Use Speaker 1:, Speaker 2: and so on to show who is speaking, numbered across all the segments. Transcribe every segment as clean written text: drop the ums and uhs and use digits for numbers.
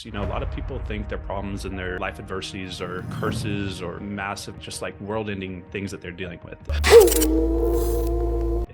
Speaker 1: You know, a lot of people think their problems and their life adversities are curses or massive, just like world-ending things that they're dealing with.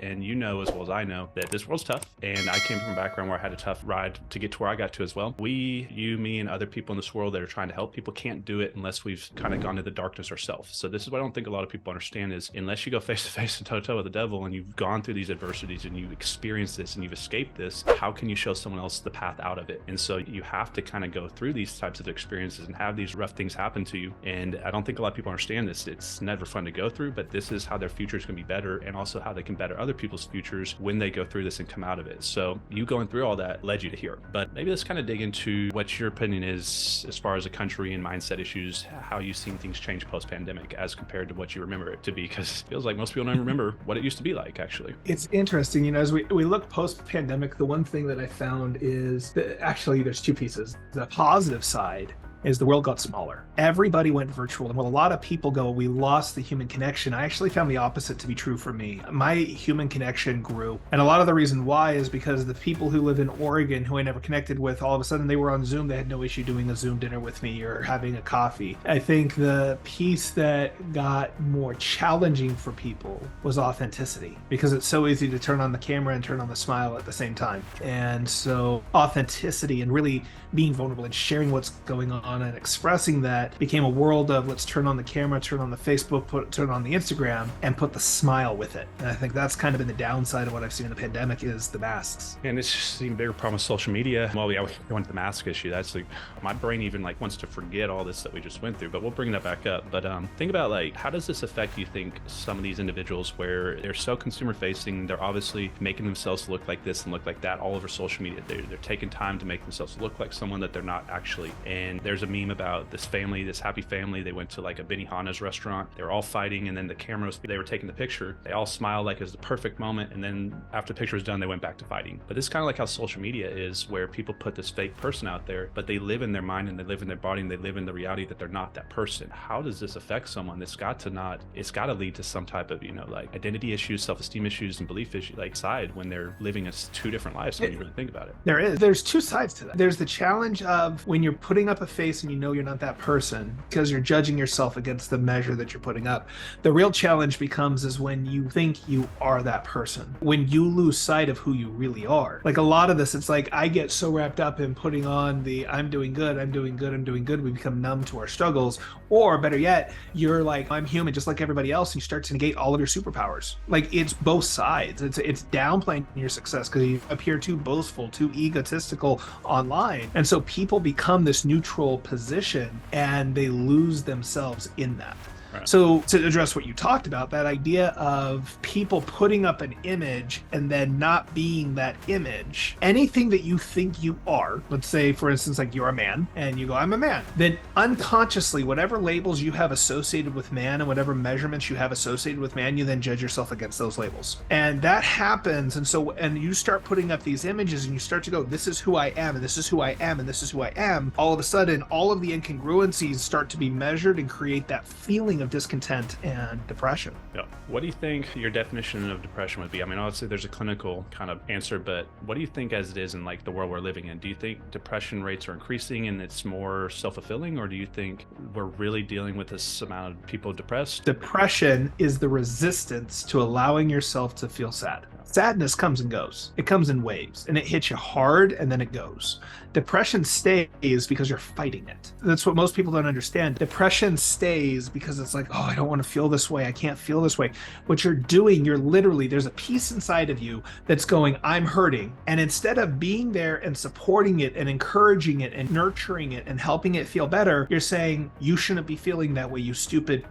Speaker 1: And you know as well as I know that this world's tough, and I came from a background where I had a tough ride to get to where I got to as well. We, you, me, and other people in this world that are trying to help people can't do it unless we've kind of gone to the darkness ourselves. So this is what I don't think a lot of people understand is unless you go face to face and toe to toe with the devil and you've gone through these adversities and you've experienced this and you've escaped this, how can you show someone else the path out of it? And so you have to kind of go through these types of experiences and have these rough things happen to you. And I don't think a lot of people understand this. It's never fun to go through, but this is how their future is going to be better, and also how they can better other people's futures when they go through this and come out of it. So you going through all that led you to here. But maybe let's kind of dig into what your opinion is as far as the country and mindset issues, how you've seen things change post-pandemic as compared to what you remember it to be, because it feels like most people don't remember what it used to be like, actually.
Speaker 2: It's interesting, you know, as we look post-pandemic, the one thing that I found is that actually there's two pieces. The positive side is the world got smaller. Everybody went virtual. And while a lot of people go, we lost the human connection, I actually found the opposite to be true for me. My human connection grew. And a lot of the reason why is because the people who live in Oregon who I never connected with, all of a sudden they were on Zoom. They had no issue doing a Zoom dinner with me or having a coffee. I think the piece that got more challenging for people was authenticity, because it's so easy to turn on the camera and turn on the smile at the same time. And so authenticity and really being vulnerable and sharing what's going on and expressing that became a world of let's turn on the camera, turn on the Facebook, turn on the Instagram, and put the smile with it. And I think that's kind of been the downside of what I've seen in the pandemic is the masks.
Speaker 1: And it's just the bigger problem with social media. Well, yeah, we go into the mask issue. That's like, my brain even like wants to forget all this that we just went through, but we'll bring that back up. But think about like, how does this affect, you think, some of these individuals where they're so consumer facing, they're obviously making themselves look like this and look like that all over social media. They're taking time to make themselves look like someone that they're not actually. And there's a meme about this family, this happy family. They went to like a Benihana's restaurant. They were all fighting, and then the cameras, they were taking the picture. They all smiled like it was the perfect moment. And then after the picture was done, they went back to fighting. But it's kind of like how social media is, where people put this fake person out there, but they live in their mind and they live in their body and they live in the reality that they're not that person. How does this affect someone? It's got to lead to some type of, you know, like identity issues, self-esteem issues, and belief issues, like side when they're living as two different lives when you really think about it.
Speaker 2: There's two sides to that. There's the challenge of when you're putting up a face and you know you're not that person because you're judging yourself against the measure that you're putting up. The real challenge becomes is when you think you are that person, when you lose sight of who you really are. Like a lot of this, it's like I get so wrapped up in putting on the I'm doing good. We become numb to our struggles. Or better yet, you're like, I'm human just like everybody else, and you start to negate all of your superpowers. Like it's both sides. It's downplaying your success because you appear too boastful, too egotistical online. And so people become this neutral position and they lose themselves in that.
Speaker 1: Right.
Speaker 2: So to address what you talked about, that idea of people putting up an image and then not being that image, anything that you think you are, let's say, for instance, like you're a man and you go, I'm a man, then unconsciously, whatever labels you have associated with man and whatever measurements you have associated with man, you then judge yourself against those labels. And that happens. And you start putting up these images and you start to go, this is who I am, and this is who I am, and this is who I am. All of a sudden, all of the incongruencies start to be measured and create that feeling of discontent and depression.
Speaker 1: Yeah. What do you think your definition of depression would be? I mean, obviously there's a clinical kind of answer, but what do you think as it is in like the world we're living in? Do you think depression rates are increasing and it's more self-fulfilling, or do you think we're really dealing with this amount of people depressed?
Speaker 2: Depression is the resistance to allowing yourself to feel sad. Sadness comes and goes. It comes in waves and it hits you hard and then it goes. Depression stays because you're fighting it. That's what most people don't understand. Depression stays because it's like, oh, I don't want to feel this way. I can't feel this way. What you're doing, there's a piece inside of you that's going, I'm hurting. And instead of being there and supporting it and encouraging it and nurturing it and helping it feel better, you're saying, you shouldn't be feeling that way, you stupid ...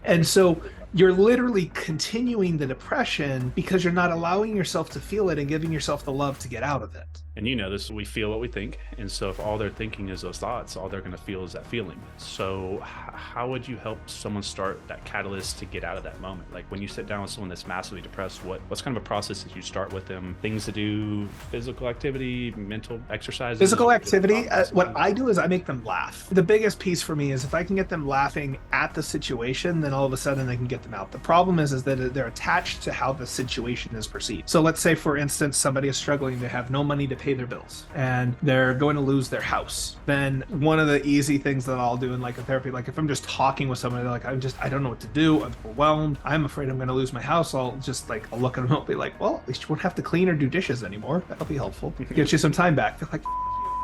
Speaker 2: And so you're literally continuing the depression because you're not allowing yourself to feel it and giving yourself the love to get out of it.
Speaker 1: And you know this, we feel what we think. And so if all they're thinking is those thoughts, all they're going to feel is that feeling. So how would you help someone start that catalyst to get out of that moment? Like when you sit down with someone that's massively depressed, what's kind of a process that you start with them? Things to do, physical activity, mental exercises?
Speaker 2: Physical activity, what I do is I make them laugh. The biggest piece for me is if I can get them laughing at the situation, then all of a sudden I can get them out. The problem is that they're attached to how the situation is perceived. So let's say, for instance, somebody is struggling, they have no money to pay pay their bills and they're going to lose their house, then one of the easy things that I'll do in like a therapy, like if I'm just talking with somebody, like I don't know what to do, I'm overwhelmed, I'm afraid I'm going to lose my house, I'll just like, I'll look at them and I'll be like, well, at least you won't have to clean or do dishes anymore. That'll be helpful. Get you some time back. They're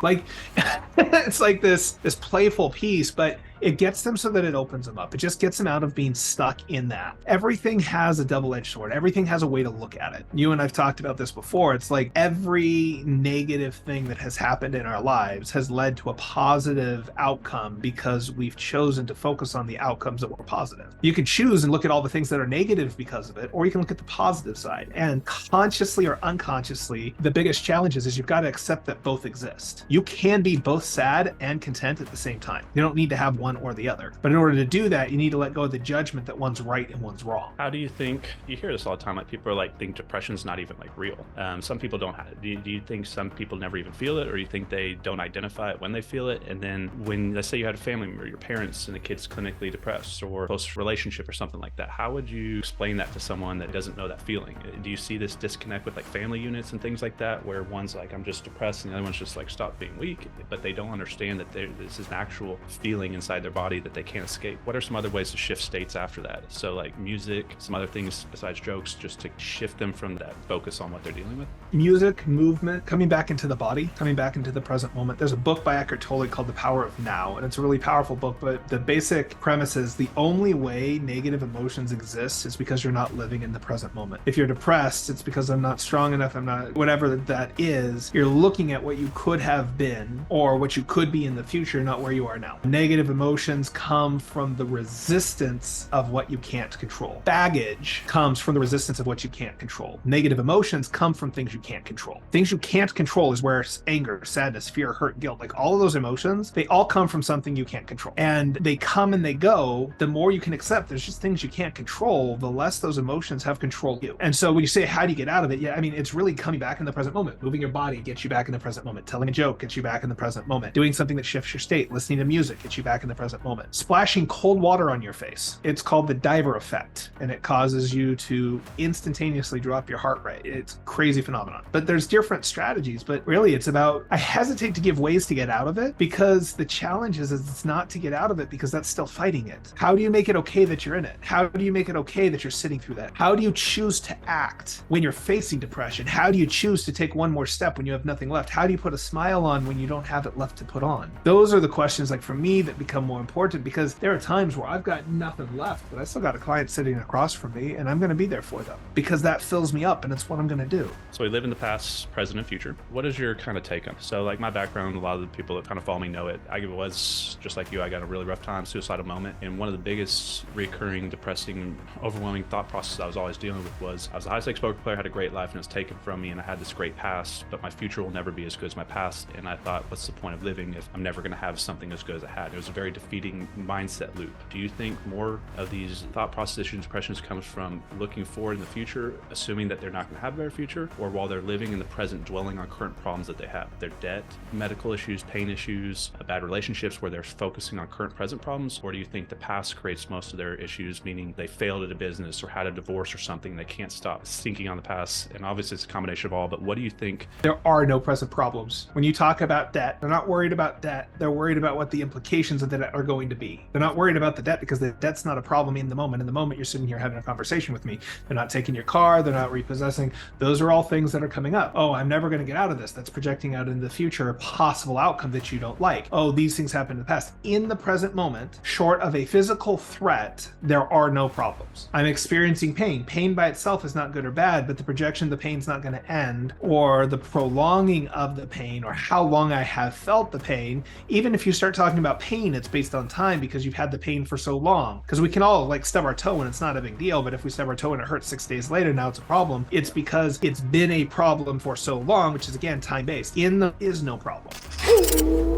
Speaker 2: like it's like this playful piece, but it gets them so that it opens them up. It just gets them out of being stuck in that. Everything has a double-edged sword. Everything has a way to look at it. You and I've talked about this before. It's like every negative thing that has happened in our lives has led to a positive outcome because we've chosen to focus on the outcomes that were positive. You can choose and look at all the things that are negative because of it, or you can look at the positive side. And consciously or unconsciously, the biggest challenge is you've got to accept that both exist. You can be both sad and content at the same time. You don't need to have one or the other. But in order to do that, you need to let go of the judgment that one's right and one's wrong.
Speaker 1: How do you think, you hear this all the time, like people are like, think depression's not even like real. Some people don't have it. Do you think some people never even feel it, or you think they don't identify it when they feel it? And then when, let's say you had a family member, your parents, and the kid's clinically depressed or post-relationship or something like that, how would you explain that to someone that doesn't know that feeling? Do you see this disconnect with like family units and things like that, where one's like, I'm just depressed, and the other one's just like, stop being weak, but they don't understand that this is an actual feeling inside their body that they can't escape? What are some other ways to shift states after that? So like music, some other things besides jokes, just to shift them from that focus on what they're dealing with?
Speaker 2: Music, movement, coming back into the body, coming back into the present moment. There's a book by Eckhart Tolle called The Power of Now, and it's a really powerful book, but the basic premise is the only way negative emotions exist is because you're not living in the present moment. If you're depressed, it's because I'm not strong enough, I'm not, whatever that is, you're looking at what you could have been or what you could be in the future, not where you are now. Negative emotions come from the resistance of what you can't control. Baggage comes from the resistance of what you can't control. Negative emotions come from things you can't control. Things you can't control is where anger, sadness, fear, hurt, guilt, like all of those emotions, they all come from something you can't control. And they come and they go. The more you can accept there's just things you can't control, the less those emotions have control of you. And so when you say, how do you get out of it? Yeah, I mean, it's really coming back in the present moment. Moving your body gets you back in the present moment. Telling a joke gets you back in the present moment. Doing something that shifts your state. Listening to music gets you back in the present moment. Splashing cold water on your face. It's called the diver effect, and it causes you to instantaneously drop your heart rate. It's a crazy phenomenon. But there's different strategies, but really it's about, I hesitate to give ways to get out of it because the challenge is it's not to get out of it because that's still fighting it. How do you make it okay that you're in it? How do you make it okay that you're sitting through that? How do you choose to act when you're facing depression? How do you choose to take one more step when you have nothing left? How do you put a smile on when you don't have it left to put on? Those are the questions, like for me, that become more important, because there are times where I've got nothing left, but I still got a client sitting across from me, and I'm going to be there for them because that fills me up and it's what I'm going to do.
Speaker 1: So we live in the past, present, and future. What is your kind of take on it? So like my background, a lot of the people that kind of follow me know it. I was just like you, I got a really rough time, suicidal moment. And one of the biggest recurring, depressing, overwhelming thought processes I was always dealing with was, I was a high stakes poker player, had a great life, and it was taken from me, and I had this great past, but my future will never be as good as my past. And I thought, what's the point of living if I'm never going to have something as good as I had? It was a very defeating mindset loop. Do you think more of these thought process issues, depressions, comes from looking forward in the future, assuming that they're not going to have a better future, or while they're living in the present, dwelling on current problems that they have, their debt, medical issues, pain issues, bad relationships, where they're focusing on current present problems? Or do you think the past creates most of their issues, meaning they failed at a business or had a divorce or something, they can't stop thinking on the past? And obviously it's a combination of all, but what do you think?
Speaker 2: There are no present problems. When you talk about debt, they're not worried about debt. They're worried about what the implications of the debt are going to be. They're not worried about the debt because the debt's not a problem in the moment. In the moment, you're sitting here having a conversation with me. They're not taking your car. They're not repossessing. Those are all things that are coming up. Oh, I'm never going to get out of this. That's projecting out into the future a possible outcome that you don't like. Oh, these things happened in the past. In the present moment, short of a physical threat, there are no problems. I'm experiencing pain. Pain by itself is not good or bad, but the projection of the pain's not going to end, or the prolonging of the pain, or how long I have felt the pain. Even if you start talking about pain, it's based on time because you've had the pain for so long. Because we can all like stub our toe and it's not a big deal, but if we stub our toe and it hurts 6 days later, now it's a problem. It's because it's been a problem for so long, which is again time-based. Is no problem.